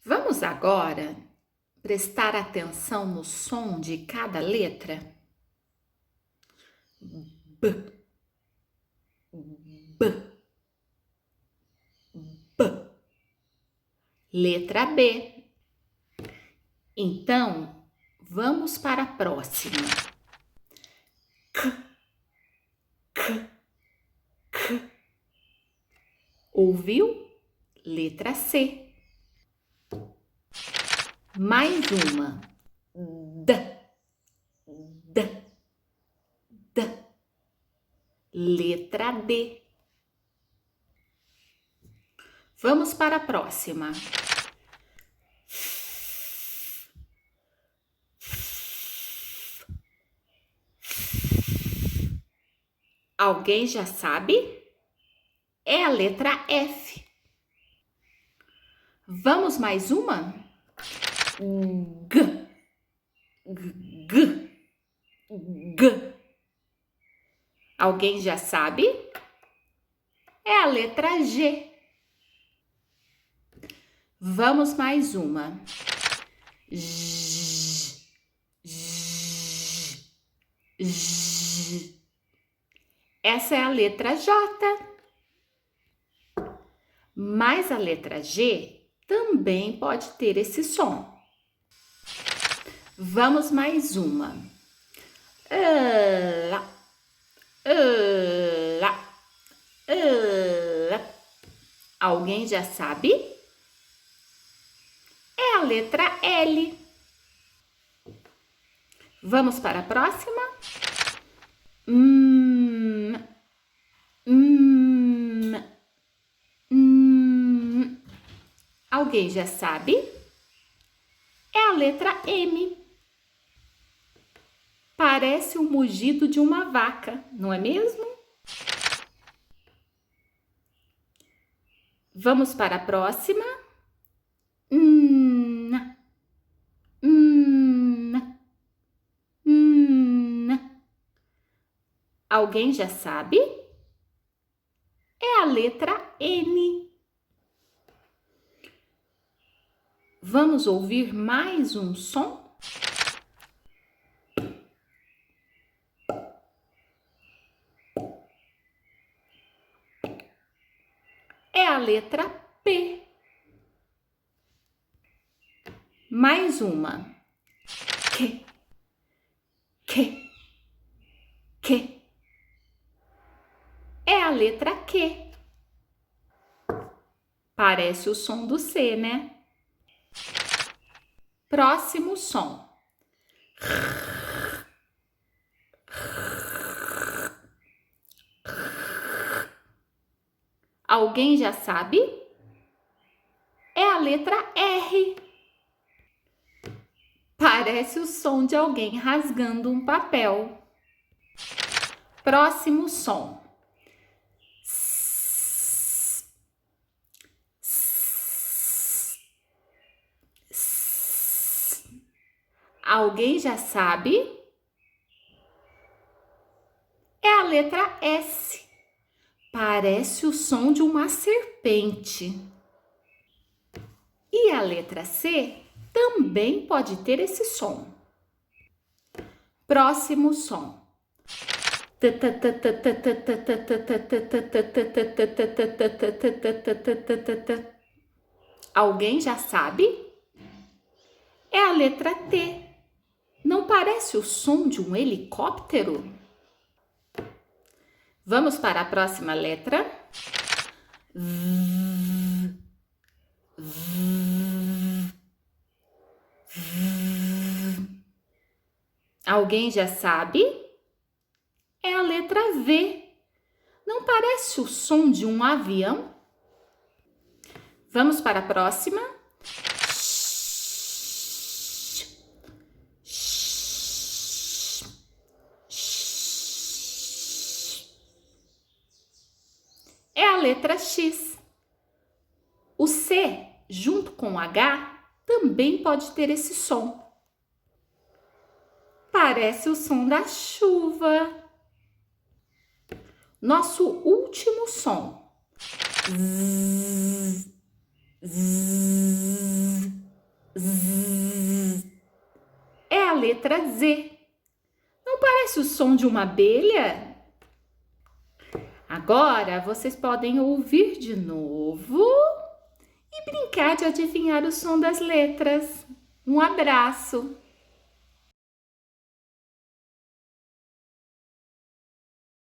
Vamos agora prestar atenção no som de cada letra? B, B, B. Letra B. Então, vamos para a próxima. C, C, C. Ouviu? Letra C. Mais uma. D, D, D. Letra D. Vamos para a próxima. Alguém já sabe? É a letra F. Vamos mais uma? G, G, G. Alguém já sabe? É a letra G. Vamos mais uma. J, J, J. Essa é a letra J. Mas a letra G também pode ter esse som. Vamos mais uma. Lá, lá, lá. Alguém já sabe? É a letra L. Vamos para a próxima? Alguém já sabe? É a letra M. Parece o mugido de uma vaca, não é mesmo? Vamos para a próxima? Alguém já sabe? É a letra N. Vamos ouvir mais um som? É a letra P. Mais uma. Que. É a letra Q. Parece o som do C, né? Próximo som. Alguém já sabe? É a letra R. Parece o som de alguém rasgando um papel. Próximo som. Alguém já sabe? É a letra S. Parece o som de uma serpente. E a letra C também pode ter esse som. Próximo som. Alguém já sabe? É a letra T. Não parece o som de um helicóptero? Vamos para a próxima letra. Alguém já sabe? É a letra V. Não parece o som de um avião? Vamos para a próxima. É a letra X. O C, junto com o H, também pode ter esse som. Parece o som da chuva. Nosso último som. Z, z. letra Z. Não parece o som de uma abelha? Agora vocês podem ouvir de novo e brincar de adivinhar o som das letras. Um abraço!